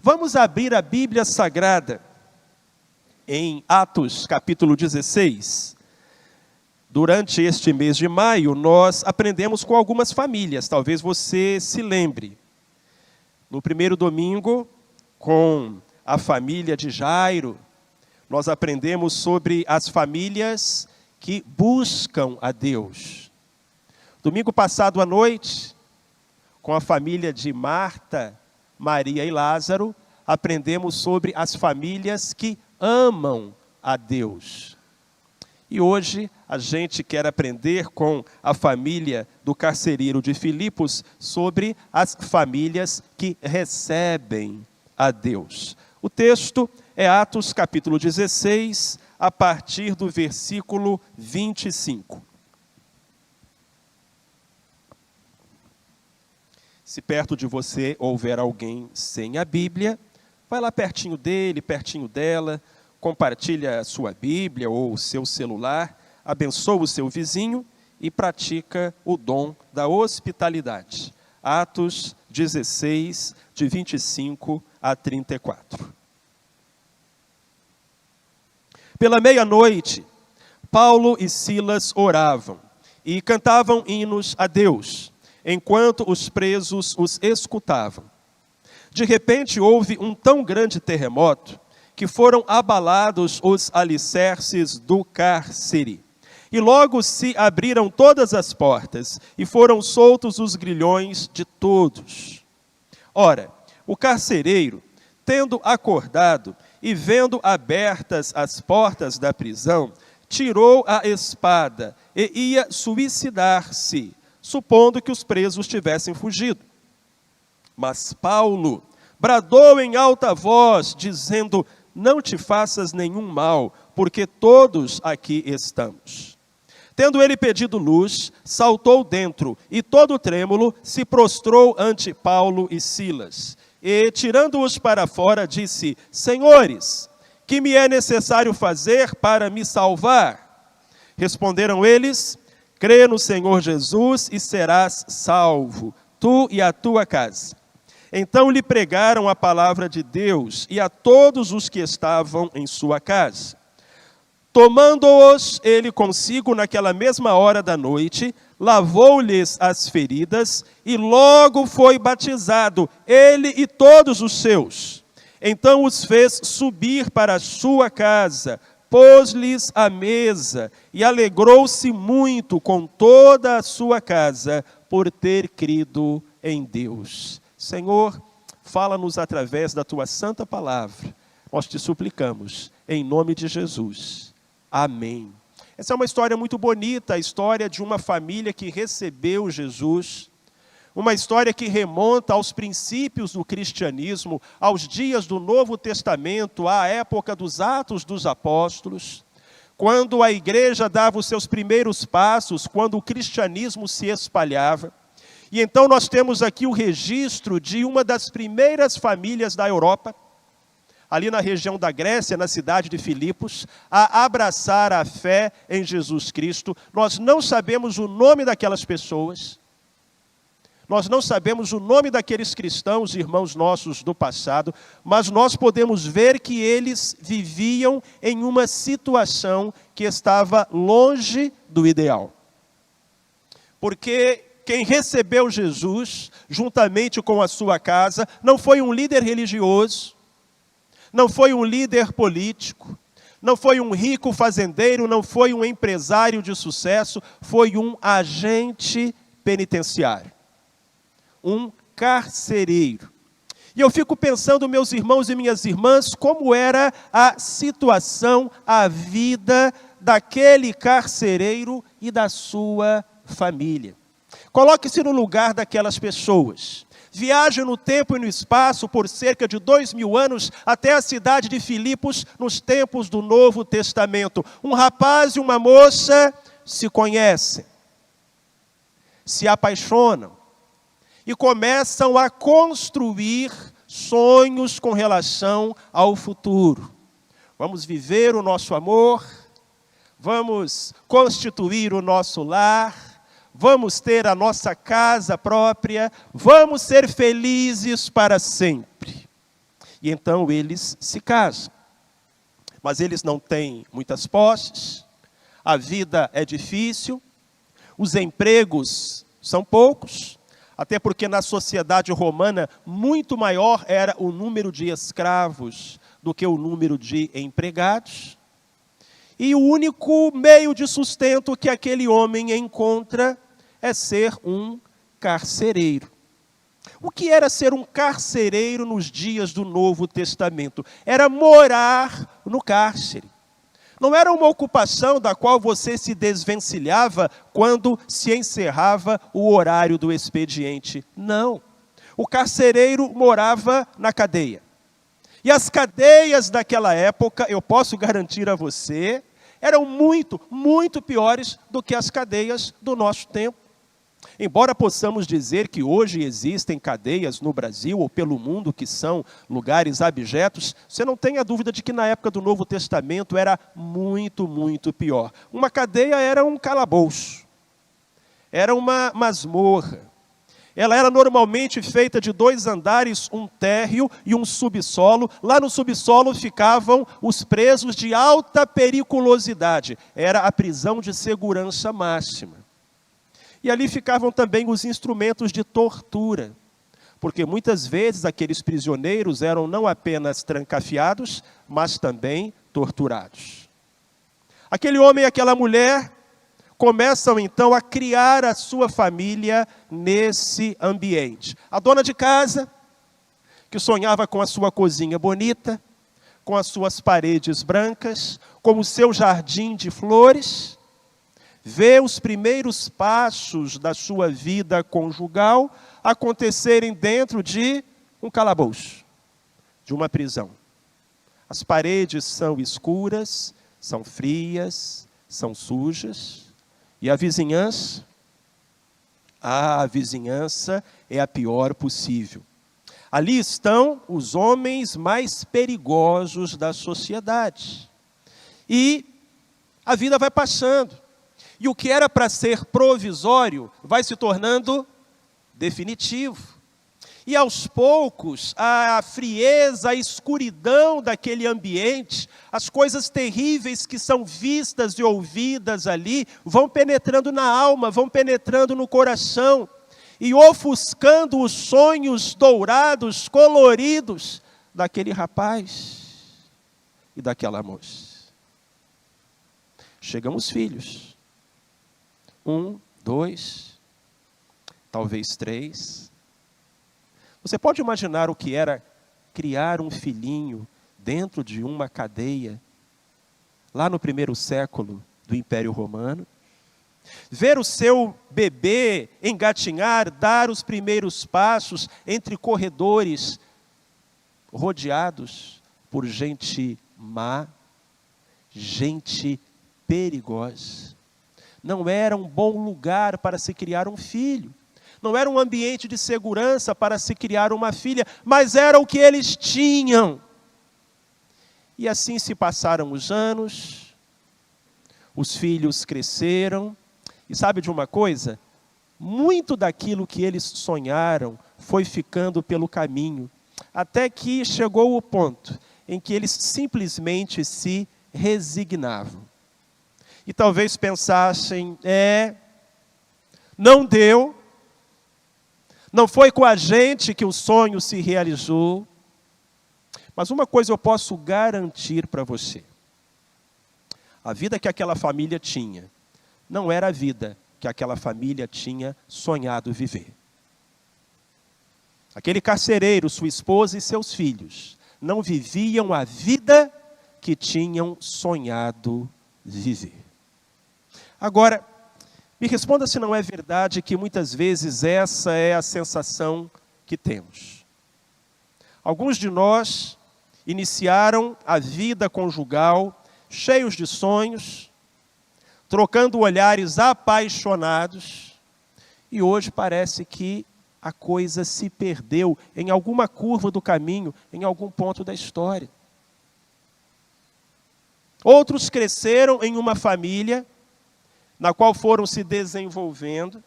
Vamos abrir a Bíblia Sagrada em Atos, capítulo 16. Durante este mês de maio, nós aprendemos com algumas famílias, talvez você se lembre. No primeiro domingo, com a família de Jairo, nós aprendemos sobre as famílias que buscam a Deus. Domingo passado à noite, com a família de Marta, Maria e Lázaro, aprendemos sobre as famílias que amam a Deus. E hoje a gente quer aprender com a família do carcereiro de Filipos sobre as famílias que recebem a Deus. O texto é Atos capítulo 16, a partir do versículo 25. Se perto de você houver alguém sem a Bíblia, vai lá pertinho dele, pertinho dela, compartilha a sua Bíblia ou o seu celular, abençoa o seu vizinho e pratica o dom da hospitalidade. Atos 16, de 25 a 34. Pela meia-noite, Paulo e Silas oravam e cantavam hinos a Deus, enquanto os presos os escutavam. De repente houve um tão grande terremoto que foram abalados os alicerces do cárcere. E logo se abriram todas as portas e foram soltos os grilhões de todos. Ora, o carcereiro, tendo acordado e vendo abertas as portas da prisão, tirou a espada e ia suicidar-se, supondo que os presos tivessem fugido. Mas Paulo bradou em alta voz, dizendo: não te faças nenhum mal, porque todos aqui estamos. Tendo ele pedido luz, saltou dentro, e todo trêmulo se prostrou ante Paulo e Silas. E, tirando-os para fora, disse: Senhores, que me é necessário fazer para me salvar? Responderam eles: crê no Senhor Jesus e serás salvo, tu e a tua casa. Então lhe pregaram a palavra de Deus e a todos os que estavam em sua casa. Tomando-os ele consigo naquela mesma hora da noite, lavou-lhes as feridas e logo foi batizado, ele e todos os seus. Então os fez subir para a sua casa, pôs-lhes a mesa e alegrou-se muito com toda a sua casa por ter crido em Deus. Senhor, fala-nos através da tua santa palavra. Nós te suplicamos, em nome de Jesus. Amém. Essa é uma história muito bonita, a história de uma família que recebeu Jesus, uma história que remonta aos princípios do cristianismo, aos dias do Novo Testamento, à época dos Atos dos Apóstolos, quando a igreja dava os seus primeiros passos, quando o cristianismo se espalhava. E então nós temos aqui o registro de uma das primeiras famílias da Europa, ali na região da Grécia, na cidade de Filipos, a abraçar a fé em Jesus Cristo. Nós não sabemos o nome daquelas pessoas, nós não sabemos o nome daqueles cristãos, irmãos nossos do passado, mas nós podemos ver que eles viviam em uma situação que estava longe do ideal. Porque quem recebeu Jesus, juntamente com a sua casa, não foi um líder religioso, não foi um líder político, não foi um rico fazendeiro, não foi um empresário de sucesso, foi um agente penitenciário, um carcereiro. E eu fico pensando, meus irmãos e minhas irmãs, como era a situação, a vida daquele carcereiro e da sua família. Coloque-se no lugar daquelas pessoas. Viaje no tempo e no espaço por cerca de 2000 anos até a cidade de Filipos, nos tempos do Novo Testamento. Um rapaz e uma moça se conhecem, se apaixonam e começam a construir sonhos com relação ao futuro. Vamos viver o nosso amor, vamos constituir o nosso lar, vamos ter a nossa casa própria, vamos ser felizes para sempre. E então eles se casam. Mas eles não têm muitas posses, a vida é difícil, os empregos são poucos, até porque na sociedade romana muito maior era o número de escravos do que o número de empregados. E o único meio de sustento que aquele homem encontra é ser um carcereiro. O que era ser um carcereiro nos dias do Novo Testamento? Era morar no cárcere. Não era uma ocupação da qual você se desvencilhava quando se encerrava o horário do expediente. Não. O carcereiro morava na cadeia. E as cadeias daquela época, eu posso garantir a você, eram muito, muito piores do que as cadeias do nosso tempo. Embora possamos dizer que hoje existem cadeias no Brasil ou pelo mundo que são lugares abjetos, você não tenha dúvida de que na época do Novo Testamento era muito, muito pior. Uma cadeia era um calabouço, era uma masmorra. Ela era normalmente feita de 2 andares, um térreo e um subsolo. Lá no subsolo ficavam os presos de alta periculosidade. Era a prisão de segurança máxima. E ali ficavam também os instrumentos de tortura, porque muitas vezes aqueles prisioneiros eram não apenas trancafiados, mas também torturados. Aquele homem e aquela mulher começam então a criar a sua família nesse ambiente. A dona de casa, que sonhava com a sua cozinha bonita, com as suas paredes brancas, com o seu jardim de flores, vê os primeiros passos da sua vida conjugal acontecerem dentro de um calabouço, de uma prisão. As paredes são escuras, são frias, são sujas. E a vizinhança? A vizinhança é a pior possível. Ali estão os homens mais perigosos da sociedade. E a vida vai passando. E o que era para ser provisório vai se tornando definitivo. E aos poucos, a frieza, a escuridão daquele ambiente, as coisas terríveis que são vistas e ouvidas ali, vão penetrando na alma, vão penetrando no coração, e ofuscando os sonhos dourados, coloridos, daquele rapaz e daquela moça. Chegam os filhos. 1, 2, talvez 3. Você pode imaginar o que era criar um filhinho dentro de uma cadeia, lá no 1º século do Império Romano? Ver o seu bebê engatinhar, dar os primeiros passos entre corredores rodeados por gente má, gente perigosa. Não era um bom lugar para se criar um filho. Não era um ambiente de segurança para se criar uma filha, mas era o que eles tinham. E assim se passaram os anos, os filhos cresceram, e sabe de uma coisa? Muito daquilo que eles sonharam foi ficando pelo caminho, até que chegou o ponto em que eles simplesmente se resignavam. E talvez pensassem, não deu, não foi com a gente que o sonho se realizou. Mas uma coisa eu posso garantir para você. A vida que aquela família tinha, não era a vida que aquela família tinha sonhado viver. Aquele carcereiro, sua esposa e seus filhos, não viviam a vida que tinham sonhado viver. Agora, me responda se não é verdade que muitas vezes essa é a sensação que temos. Alguns de nós iniciaram a vida conjugal cheios de sonhos, trocando olhares apaixonados, e hoje parece que a coisa se perdeu em alguma curva do caminho, em algum ponto da história. Outros cresceram em uma família na qual foram se desenvolvendo,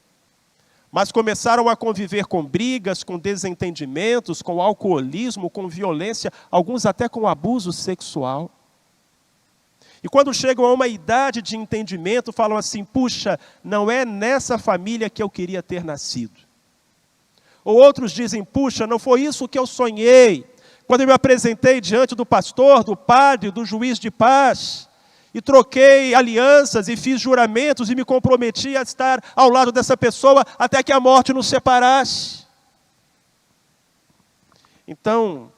mas começaram a conviver com brigas, com desentendimentos, com alcoolismo, com violência, alguns até com abuso sexual. E quando chegam a uma idade de entendimento, falam assim: puxa, não é nessa família que eu queria ter nascido. Ou outros dizem: puxa, não foi isso que eu sonhei. Quando eu me apresentei diante do pastor, do padre, do juiz de paz, e troquei alianças e fiz juramentos e me comprometi a estar ao lado dessa pessoa até que a morte nos separasse. Então,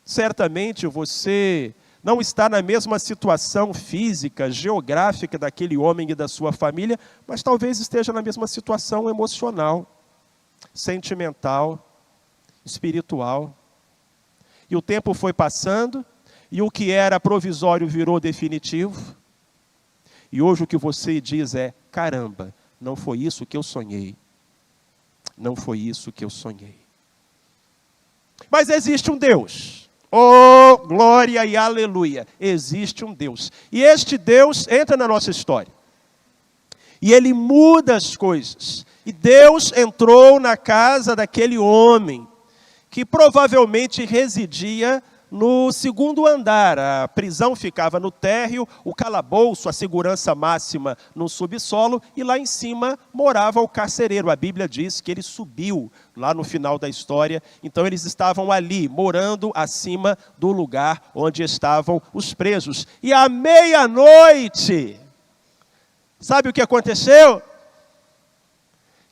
certamente você não está na mesma situação física, geográfica daquele homem e da sua família, mas talvez esteja na mesma situação emocional, sentimental, espiritual. E o tempo foi passando, e o que era provisório virou definitivo. E hoje o que você diz é: caramba, não foi isso que eu sonhei. Não foi isso que eu sonhei. Mas existe um Deus. Oh, glória e aleluia. Existe um Deus. E este Deus entra na nossa história. E Ele muda as coisas. E Deus entrou na casa daquele homem, que provavelmente residia no segundo andar. A prisão ficava no térreo, o calabouço, a segurança máxima no subsolo, e lá em cima morava o carcereiro. A Bíblia diz que ele subiu lá no final da história, então eles estavam ali, morando acima do lugar onde estavam os presos. E à meia-noite, sabe o que aconteceu?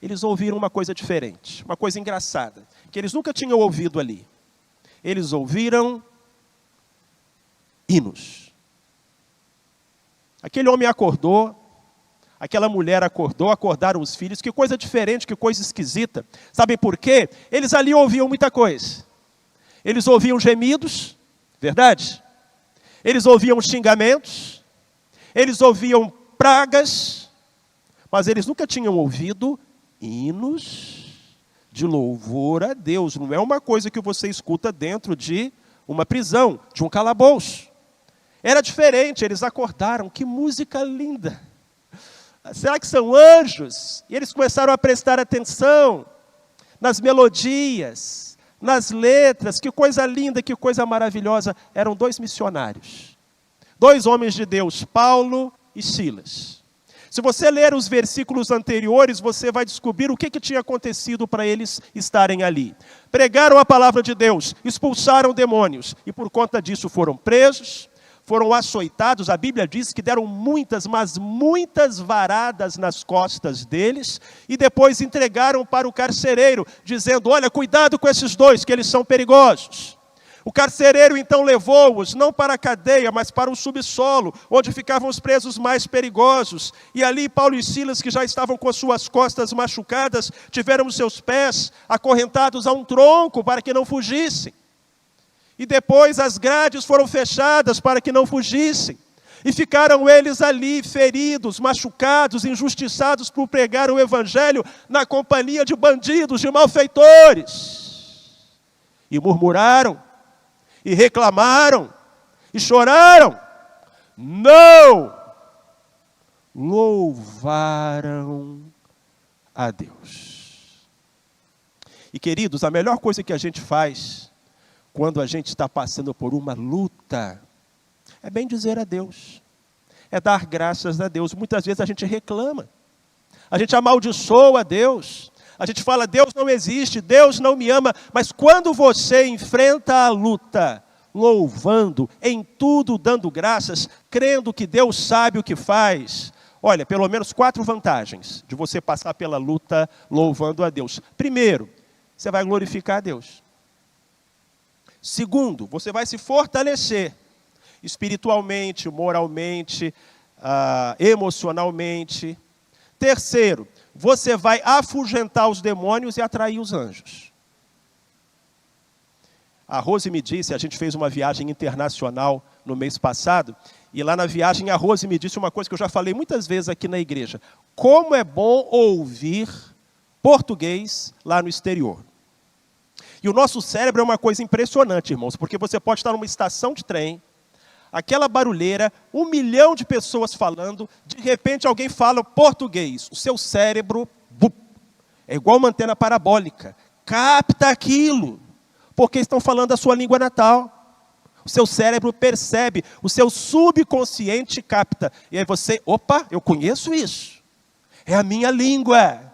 Eles ouviram uma coisa diferente, uma coisa engraçada, que eles nunca tinham ouvido ali. Eles ouviram hinos. Aquele homem acordou, aquela mulher acordou, acordaram os filhos. Que coisa diferente, que coisa esquisita. Sabem por quê? Eles ali ouviam muita coisa. Eles ouviam gemidos, verdade? Eles ouviam xingamentos, eles ouviam pragas, mas eles nunca tinham ouvido hinos de louvor a Deus. Não é uma coisa que você escuta dentro de uma prisão, de um calabouço. Era diferente, eles acordaram: que música linda. Será que são anjos? E eles começaram a prestar atenção nas melodias, nas letras. Que coisa linda, que coisa maravilhosa. Eram dois missionários, dois homens de Deus, Paulo e Silas. Se você ler os versículos anteriores, você vai descobrir o que tinha acontecido para eles estarem ali. Pregaram a palavra de Deus, expulsaram demônios, e por conta disso foram presos, foram açoitados. A Bíblia diz que deram muitas, mas muitas varadas nas costas deles, e depois entregaram para o carcereiro, dizendo: olha, cuidado com esses dois, que eles são perigosos. O carcereiro então levou-os, não para a cadeia, mas para o subsolo, onde ficavam os presos mais perigosos. E ali Paulo e Silas, que já estavam com as suas costas machucadas, tiveram os seus pés acorrentados a um tronco para que não fugissem. E depois as grades foram fechadas para que não fugissem. E ficaram eles ali, feridos, machucados, injustiçados por pregar o evangelho na companhia de bandidos, de malfeitores. E murmuraram, e reclamaram, e choraram. Não louvaram a Deus. E queridos, a melhor coisa que a gente faz quando a gente está passando por uma luta é bem dizer a Deus, é dar graças a Deus. Muitas vezes a gente reclama, a gente amaldiçoa a Deus, a gente fala: Deus não existe, Deus não me ama. Mas quando você enfrenta a luta, louvando, em tudo dando graças, crendo que Deus sabe o que faz, olha, pelo menos 4 vantagens de você passar pela luta louvando a Deus. Primeiro, você vai glorificar a Deus. Segundo, você vai se fortalecer espiritualmente, moralmente, emocionalmente. Terceiro, você vai afugentar os demônios e atrair os anjos. A Rose me disse, a gente fez uma viagem internacional no mês passado, e lá na viagem a Rose me disse uma coisa que eu já falei muitas vezes aqui na igreja: como é bom ouvir português lá no exterior. E o nosso cérebro é uma coisa impressionante, irmãos, porque você pode estar numa estação de trem, aquela barulheira, 1 milhão de pessoas falando, de repente alguém fala português, o seu cérebro É igual uma antena parabólica. Capta aquilo, porque estão falando a sua língua natal. O seu cérebro percebe, o seu subconsciente capta. E aí você, opa, eu conheço isso. É a minha língua.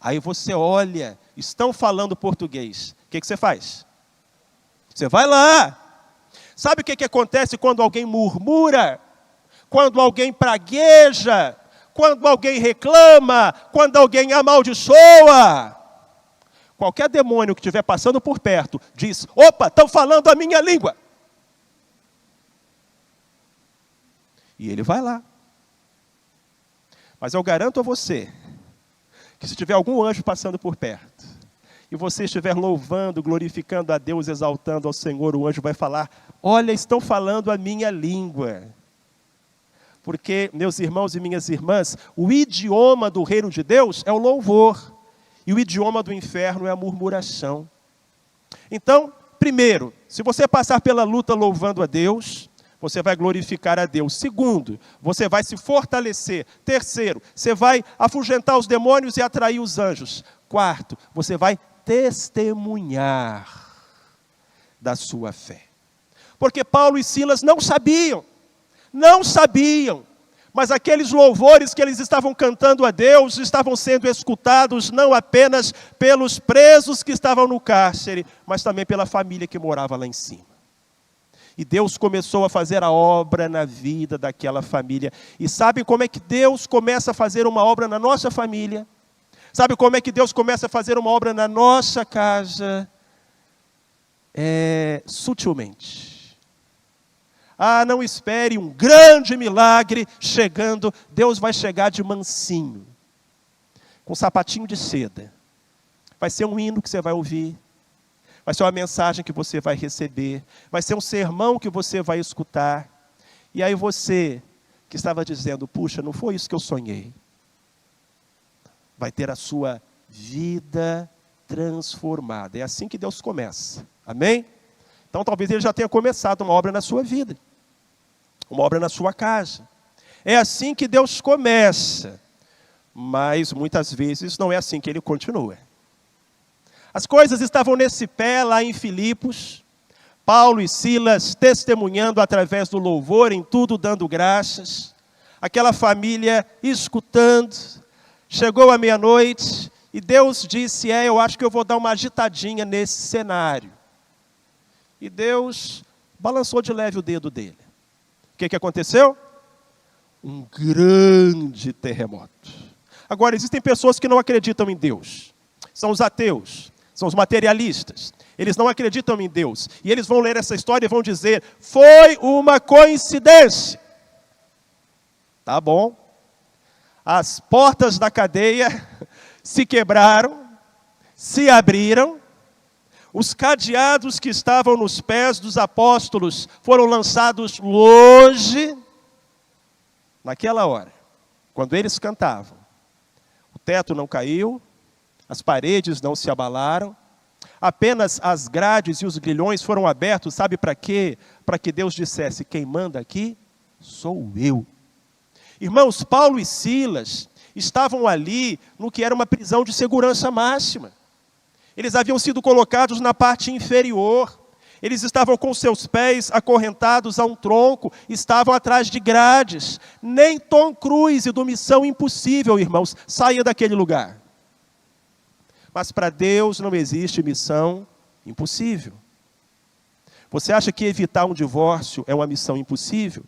Aí você olha, estão falando português. O que você faz? Você vai lá. Sabe o que acontece quando alguém murmura? Quando alguém pragueja? Quando alguém reclama? Quando alguém amaldiçoa? Qualquer demônio que estiver passando por perto diz, opa, estão falando a minha língua. E ele vai lá. Mas eu garanto a você, que se tiver algum anjo passando por perto, e você estiver louvando, glorificando a Deus, exaltando ao Senhor, o anjo vai falar, olha, estão falando a minha língua. Porque, meus irmãos e minhas irmãs, o idioma do reino de Deus é o louvor. E o idioma do inferno é a murmuração. Então, primeiro, se você passar pela luta louvando a Deus, você vai glorificar a Deus. Segundo, você vai se fortalecer. Terceiro, você vai afugentar os demônios e atrair os anjos. Quarto, você vai testemunhar da sua fé. Porque Paulo e Silas não sabiam, mas aqueles louvores que eles estavam cantando a Deus estavam sendo escutados não apenas pelos presos que estavam no cárcere, mas também pela família que morava lá em cima. E Deus começou a fazer a obra na vida daquela família. E sabe como é que Deus começa a fazer uma obra na nossa família? Sabe como é que Deus começa a fazer uma obra na nossa casa? Sutilmente. Não espere um grande milagre chegando. Deus vai chegar de mansinho, com um sapatinho de seda. Vai ser um hino que você vai ouvir. Vai ser uma mensagem que você vai receber. Vai ser um sermão que você vai escutar. E aí você, que estava dizendo, puxa, não foi isso que eu sonhei. Vai ter a sua vida transformada. É assim que Deus começa. Amém? Então talvez Ele já tenha começado uma obra na sua vida. Uma obra na sua casa. É assim que Deus começa. Mas muitas vezes não é assim que Ele continua. As coisas estavam nesse pé lá em Filipos. Paulo e Silas testemunhando através do louvor, em tudo dando graças. Aquela família escutando. Chegou a meia-noite e Deus disse, eu acho que eu vou dar uma agitadinha nesse cenário. E Deus balançou de leve o dedo dele. O que aconteceu? Um grande terremoto. Agora, existem pessoas que não acreditam em Deus. São os ateus, são os materialistas. Eles não acreditam em Deus. E eles vão ler essa história e vão dizer, foi uma coincidência. Tá bom. As portas da cadeia se quebraram, se abriram. Os cadeados que estavam nos pés dos apóstolos foram lançados longe. Naquela hora, quando eles cantavam, o teto não caiu, as paredes não se abalaram, apenas as grades e os grilhões foram abertos, sabe para quê? Para que Deus dissesse, quem manda aqui sou eu. Irmãos, Paulo e Silas estavam ali no que era uma prisão de segurança máxima. Eles haviam sido colocados na parte inferior. Eles estavam com seus pés acorrentados a um tronco, estavam atrás de grades. Nem Tom Cruise do Missão Impossível, irmãos, saía daquele lugar. Mas para Deus não existe missão impossível. Você acha que evitar um divórcio é uma missão impossível?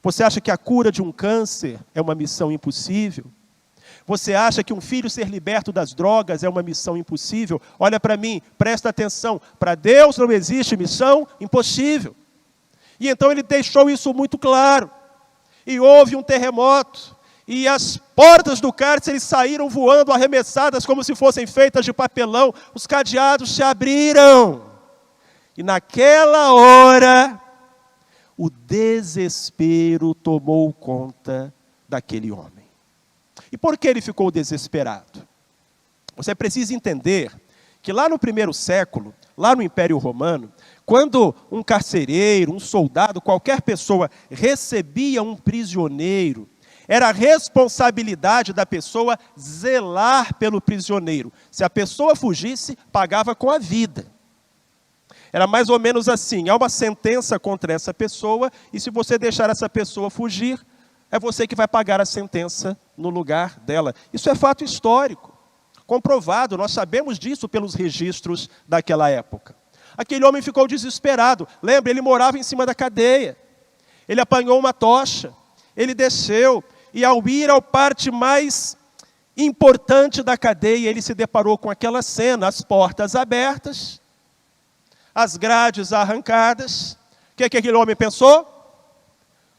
Você acha que a cura de um câncer é uma missão impossível? Você acha que um filho ser liberto das drogas é uma missão impossível? Olha para mim, presta atenção. Para Deus não existe missão impossível. E então ele deixou isso muito claro. E houve um terremoto. E as portas do cárcere saíram voando, arremessadas como se fossem feitas de papelão. Os cadeados se abriram. E naquela hora, o desespero tomou conta daquele homem. E por que ele ficou desesperado? Você precisa entender que lá no primeiro século, lá no Império Romano, quando um carcereiro, um soldado, qualquer pessoa recebia um prisioneiro, Era a responsabilidade da pessoa zelar pelo prisioneiro. Se a pessoa fugisse, pagava com a vida. Era mais ou menos assim, há uma sentença contra essa pessoa, e se você deixar essa pessoa fugir, é você que vai pagar a sentença no lugar dela. Isso é fato histórico, comprovado, nós sabemos disso pelos registros daquela época. Aquele homem ficou desesperado, lembra, ele morava em cima da cadeia, ele apanhou uma tocha, ele desceu, e ao ir à parte mais importante da cadeia, ele se deparou com aquela cena, as portas abertas, as grades arrancadas. O que aquele homem pensou?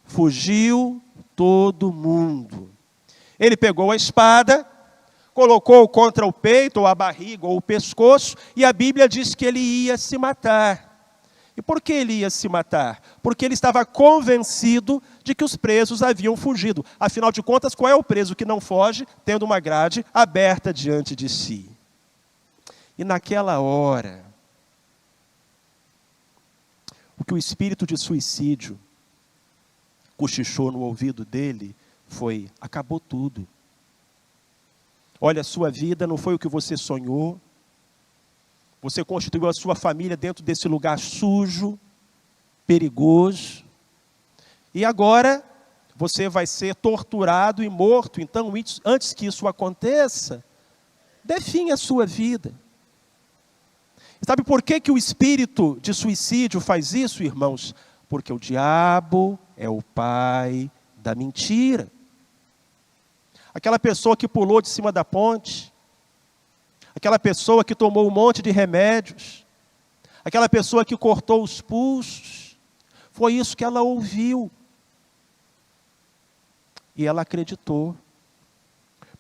Fugiu todo mundo. Ele pegou a espada, colocou contra o peito, ou a barriga, ou o pescoço, e a Bíblia diz que ele ia se matar. E por que ele ia se matar? Porque ele estava convencido de que os presos haviam fugido. Afinal de contas, qual é o preso que não foge, tendo uma grade aberta diante de si? E naquela hora, o que o espírito de suicídio cochichou no ouvido dele foi: acabou tudo. Olha, a sua vida não foi o que você sonhou. Você constituiu a sua família dentro desse lugar sujo, perigoso. E agora você vai ser torturado e morto. Então, antes que isso aconteça, dê fim à sua vida. Sabe por que o espírito de suicídio faz isso, irmãos? Porque o diabo é o pai da mentira. Aquela pessoa que pulou de cima da ponte, aquela pessoa que tomou um monte de remédios, aquela pessoa que cortou os pulsos, foi isso que ela ouviu. E ela acreditou.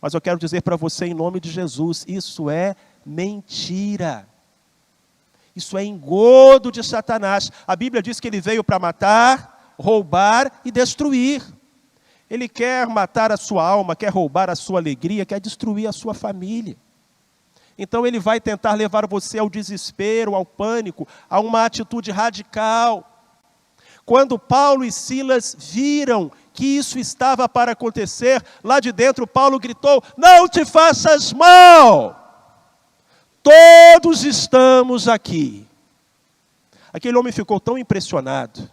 Mas eu quero dizer para você, em nome de Jesus, isso é mentira. Isso é engodo de Satanás. A Bíblia diz que ele veio para matar, roubar e destruir. Ele quer matar a sua alma, quer roubar a sua alegria, quer destruir a sua família. Então ele vai tentar levar você ao desespero, ao pânico, a uma atitude radical. Quando Paulo e Silas viram que isso estava para acontecer, lá de dentro Paulo gritou: não te faças mal! Todos estamos aqui. Aquele homem ficou tão impressionado,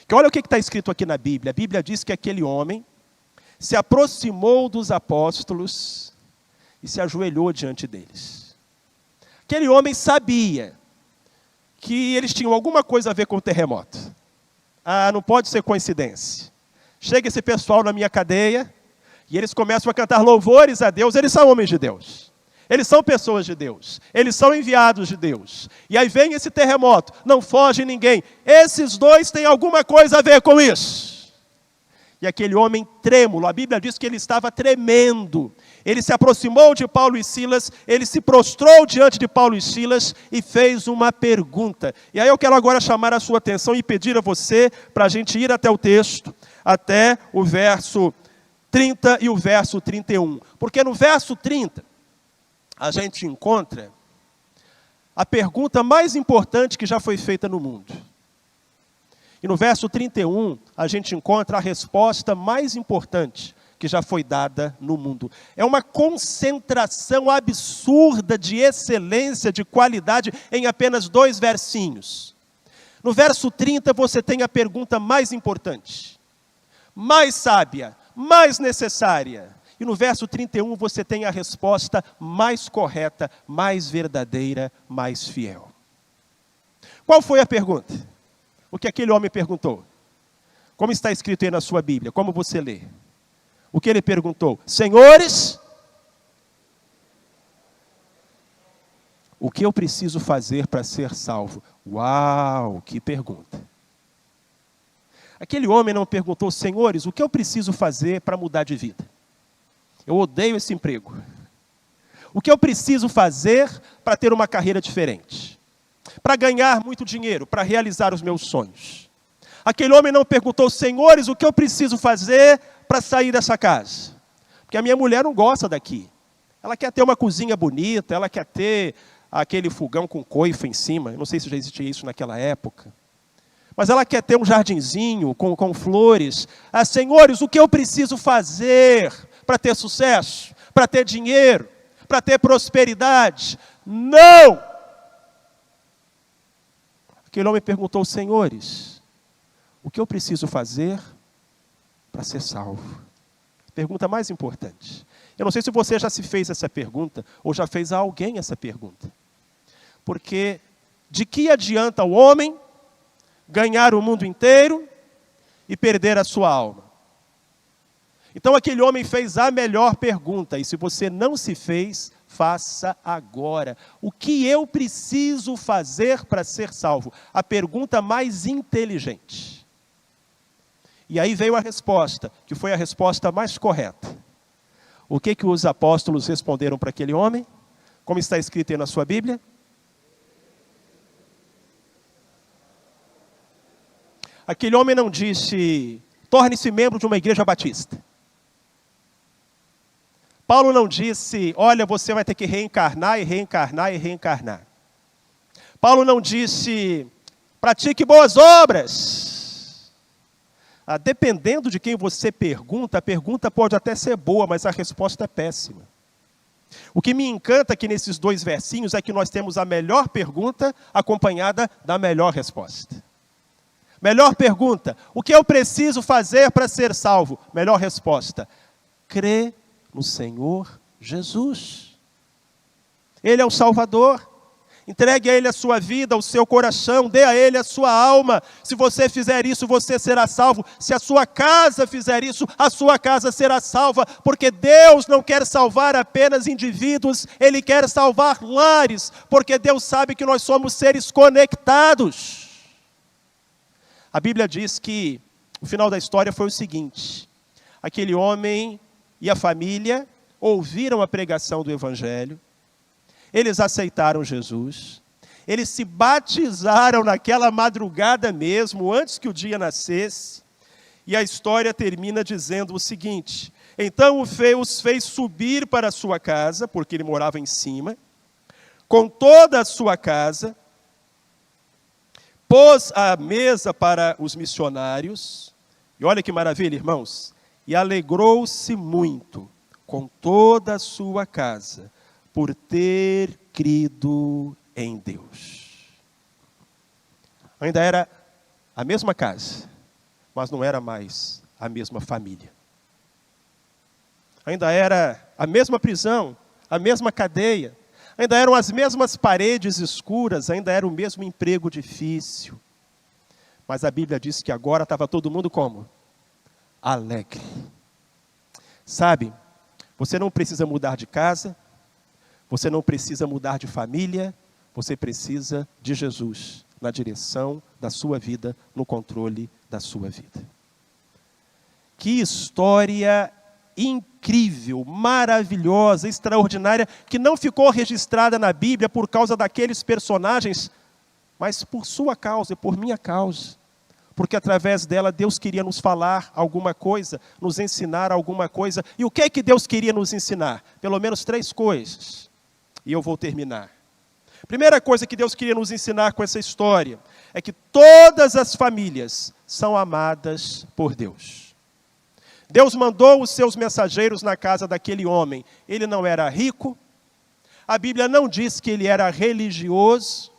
que olha o que está escrito aqui na Bíblia. A Bíblia diz que aquele homem se aproximou dos apóstolos e se ajoelhou diante deles. Aquele homem sabia que eles tinham alguma coisa a ver com o terremoto. Ah, não pode ser coincidência. Chega esse pessoal na minha cadeia e eles começam a cantar louvores a Deus. Eles são homens de Deus. Eles são pessoas de Deus, eles são enviados de Deus. E aí vem esse terremoto, não foge ninguém. Esses dois têm alguma coisa a ver com isso. E aquele homem trêmulo, a Bíblia diz que ele estava tremendo. Ele se aproximou de Paulo e Silas, ele se prostrou diante de Paulo e Silas e fez uma pergunta. E aí eu quero agora chamar a sua atenção e pedir a você para a gente ir até o texto, até o verso 30 e o verso 31. Porque no verso 30... a gente encontra a pergunta mais importante que já foi feita no mundo. E no verso 31, a gente encontra a resposta mais importante que já foi dada no mundo. É uma concentração absurda de excelência, de qualidade, em apenas 2 versinhos. No verso 30, você tem a pergunta mais importante, mais sábia, mais necessária. E no verso 31 você tem a resposta mais correta, mais verdadeira, mais fiel. Qual foi a pergunta? O que aquele homem perguntou? Como está escrito aí na sua Bíblia? Como você lê? O que ele perguntou? Senhores, o que eu preciso fazer para ser salvo? Uau, que pergunta! Aquele homem não perguntou: senhores, o que eu preciso fazer para mudar de vida? Eu odeio esse emprego. O que eu preciso fazer para ter uma carreira diferente? Para ganhar muito dinheiro, para realizar os meus sonhos? Aquele homem não perguntou: senhores, o que eu preciso fazer para sair dessa casa? Porque a minha mulher não gosta daqui. Ela quer ter uma cozinha bonita, ela quer ter aquele fogão com coifa em cima. Eu não sei se já existia isso naquela época. Mas ela quer ter um jardinzinho com flores. Ah, senhores, o que eu preciso fazer para ter sucesso, para ter dinheiro, para ter prosperidade? Não! Aquele homem perguntou, senhores, o que eu preciso fazer para ser salvo? Pergunta mais importante. Eu não sei se você já se fez essa pergunta, ou já fez a alguém essa pergunta. Porque de que adianta o homem ganhar o mundo inteiro e perder a sua alma? Então aquele homem fez a melhor pergunta, e se você não se fez, faça agora. O que eu preciso fazer para ser salvo? A pergunta mais inteligente. E aí veio a resposta, que foi a resposta mais correta. O que os apóstolos responderam para aquele homem? Como está escrito aí na sua Bíblia? Aquele homem não disse, torne-se membro de uma igreja batista. Paulo não disse, olha, você vai ter que reencarnar e reencarnar e reencarnar. Paulo não disse, pratique boas obras. Dependendo de quem você pergunta, a pergunta pode até ser boa, mas a resposta é péssima. O que me encanta aqui nesses 2 versinhos é que nós temos a melhor pergunta acompanhada da melhor resposta. Melhor pergunta, o que eu preciso fazer para ser salvo? Melhor resposta, crê no Senhor Jesus. Ele é o Salvador. Entregue a Ele a sua vida, o seu coração, dê a Ele a sua alma. Se você fizer isso, você será salvo. Se a sua casa fizer isso, a sua casa será salva. Porque Deus não quer salvar apenas indivíduos, Ele quer salvar lares. Porque Deus sabe que nós somos seres conectados. A Bíblia diz que o final da história foi o seguinte. Aquele homem e a família ouviram a pregação do Evangelho. Eles aceitaram Jesus, eles se batizaram naquela madrugada mesmo, antes que o dia nascesse, e a história termina dizendo o seguinte, então os fez subir para a sua casa, porque ele morava em cima, com toda a sua casa, pôs a mesa para os missionários, e olha que maravilha, irmãos, e alegrou-se muito com toda a sua casa, por ter crido em Deus. Ainda era a mesma casa, mas não era mais a mesma família. Ainda era a mesma prisão, a mesma cadeia, ainda eram as mesmas paredes escuras, ainda era o mesmo emprego difícil. Mas a Bíblia diz que agora estava todo mundo como? Alegre. Sabe, você não precisa mudar de casa, você não precisa mudar de família, você precisa de Jesus na direção da sua vida, no controle da sua vida. Que história incrível, maravilhosa, extraordinária, que não ficou registrada na Bíblia por causa daqueles personagens, mas por sua causa e por minha causa. Porque através dela Deus queria nos falar alguma coisa, nos ensinar alguma coisa. E o que é que Deus queria nos ensinar? Pelo menos 3 coisas. E eu vou terminar. Primeira coisa que Deus queria nos ensinar com essa história é que todas as famílias são amadas por Deus. Deus mandou os seus mensageiros na casa daquele homem. Ele não era rico. A Bíblia não diz que ele era religioso.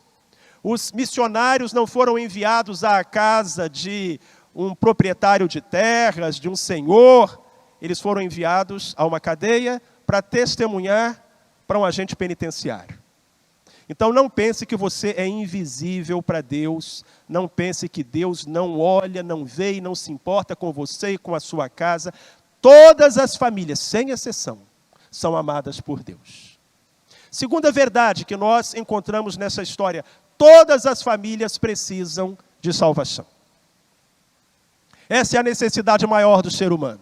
Os missionários não foram enviados à casa de um proprietário de terras, de um senhor. Eles foram enviados a uma cadeia para testemunhar para um agente penitenciário. Então não pense que você é invisível para Deus, não pense que Deus não olha, não vê e não se importa com você e com a sua casa. Todas as famílias, sem exceção, são amadas por Deus. Segunda verdade que nós encontramos nessa história, todas as famílias precisam de salvação. Essa é a necessidade maior do ser humano.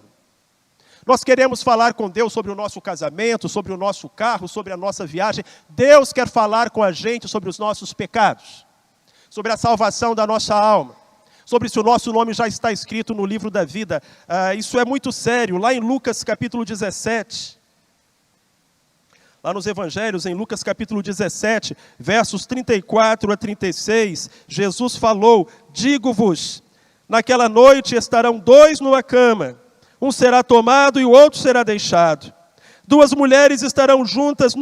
Nós queremos falar com Deus sobre o nosso casamento, sobre o nosso carro, sobre a nossa viagem. Deus quer falar com a gente sobre os nossos pecados, sobre a salvação da nossa alma, sobre se o nosso nome já está escrito no livro da vida. Isso é muito sério. Lá em Lucas capítulo 17, Lá nos Evangelhos, em Lucas capítulo 17, versos 34 a 36, Jesus falou: digo-vos, naquela noite estarão 2 numa cama, um será tomado e o outro será deixado. 2 mulheres estarão juntas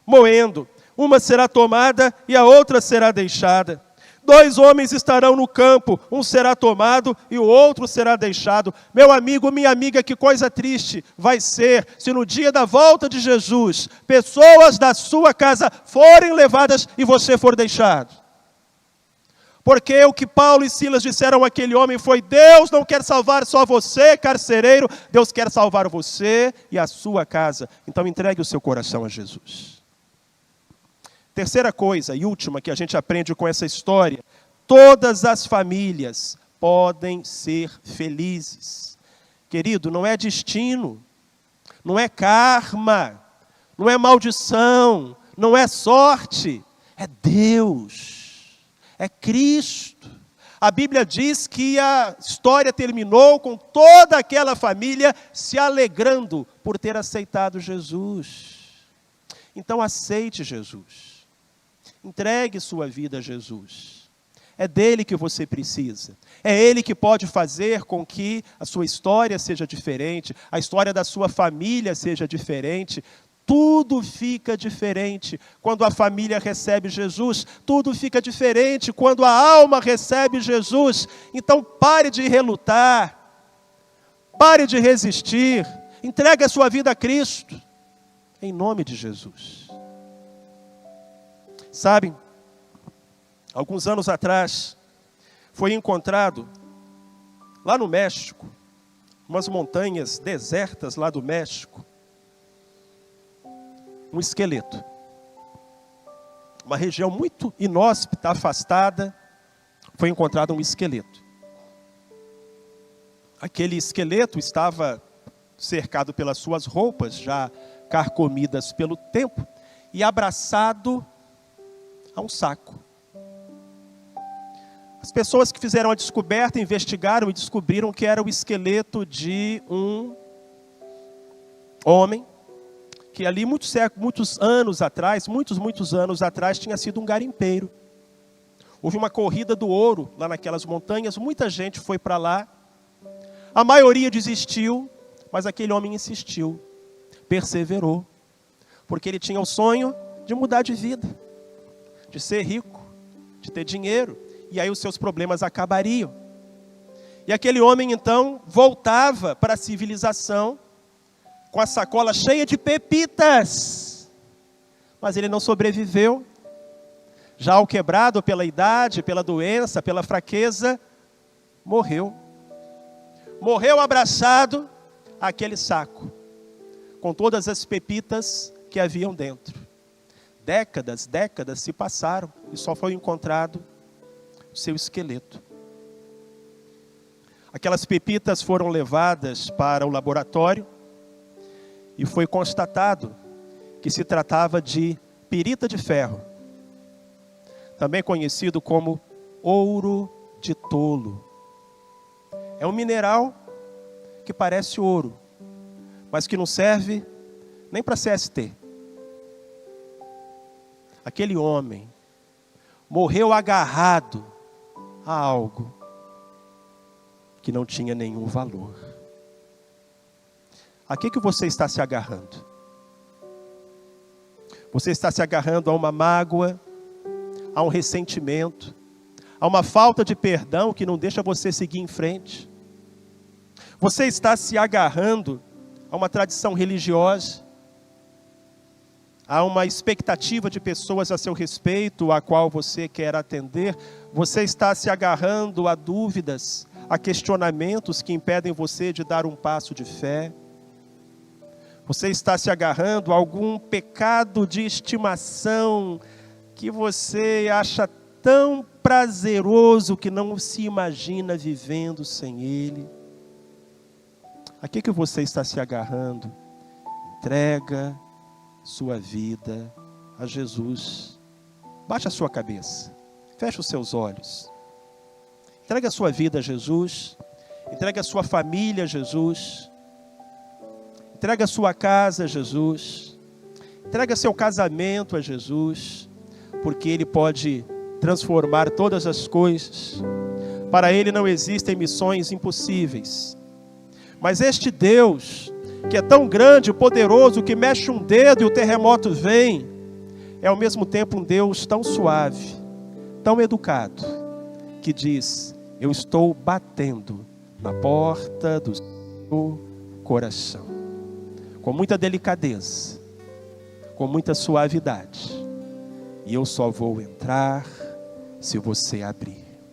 moendo, uma será tomada e a outra será deixada. 2 homens estarão no campo, um será tomado e o outro será deixado. Meu amigo, minha amiga, que coisa triste vai ser se no dia da volta de Jesus, pessoas da sua casa forem levadas e você for deixado. Porque o que Paulo e Silas disseram àquele homem foi: Deus não quer salvar só você, carcereiro, Deus quer salvar você e a sua casa. Então entregue o seu coração a Jesus. Terceira coisa e última que a gente aprende com essa história: todas as famílias podem ser felizes. Querido, não é destino, não é karma, não é maldição, não é sorte, é Deus, é Cristo. A Bíblia diz que a história terminou com toda aquela família se alegrando por ter aceitado Jesus. Então aceite Jesus. Entregue sua vida a Jesus. É dele que você precisa. É ele que pode fazer com que a sua história seja diferente, a história da sua família seja diferente. Tudo fica diferente quando a família recebe Jesus. Tudo fica diferente quando a alma recebe Jesus. Então pare de relutar. Pare de resistir. Entregue a sua vida a Cristo. Em nome de Jesus. Sabem, alguns anos atrás, foi encontrado, lá no México, umas montanhas desertas lá do México, um esqueleto. Uma região muito inóspita, afastada, foi encontrado um esqueleto. Aquele esqueleto estava cercado pelas suas roupas, já carcomidas pelo tempo, e abraçado a um saco. As pessoas que fizeram a descoberta, investigaram e descobriram que era o esqueleto de um homem, que ali muitos anos atrás, muitos anos atrás, tinha sido um garimpeiro. Houve uma corrida do ouro lá naquelas montanhas, muita gente foi para lá, a maioria desistiu, mas aquele homem insistiu, perseverou, porque ele tinha o sonho de mudar de vida, de ser rico, de ter dinheiro, e aí os seus problemas acabariam. E aquele homem então voltava para a civilização com a sacola cheia de pepitas, mas ele não sobreviveu. Já ao quebrado pela idade, pela doença, pela fraqueza, morreu. Morreu abraçado àquele saco, com todas as pepitas que haviam dentro. Décadas se passaram e só foi encontrado o seu esqueleto. Aquelas pepitas foram levadas para o laboratório e foi constatado que se tratava de pirita de ferro, também conhecido como ouro de tolo. É um mineral que parece ouro, mas que não serve nem para CST. Aquele homem morreu agarrado a algo que não tinha nenhum valor. A que você está se agarrando? Você está se agarrando a uma mágoa, a um ressentimento, a uma falta de perdão que não deixa você seguir em frente? Você está se agarrando a uma tradição religiosa, há uma expectativa de pessoas a seu respeito, a qual você quer atender? Você está se agarrando a dúvidas, a questionamentos que impedem você de dar um passo de fé? Você está se agarrando a algum pecado de estimação que você acha tão prazeroso que não se imagina vivendo sem ele? A que você está se agarrando? Entrega sua vida a Jesus. Baixe a sua cabeça, feche os seus olhos. Entregue a sua vida a Jesus. Entregue a sua família a Jesus. Entregue a sua casa a Jesus. Entrega seu casamento a Jesus, porque Ele pode transformar todas as coisas. Para Ele não existem missões impossíveis. Mas este Deus, que é tão grande, poderoso, que mexe um dedo e o terremoto vem, é ao mesmo tempo um Deus tão suave, tão educado, que diz: eu estou batendo na porta do seu coração, com muita delicadeza, com muita suavidade, e eu só vou entrar se você abrir.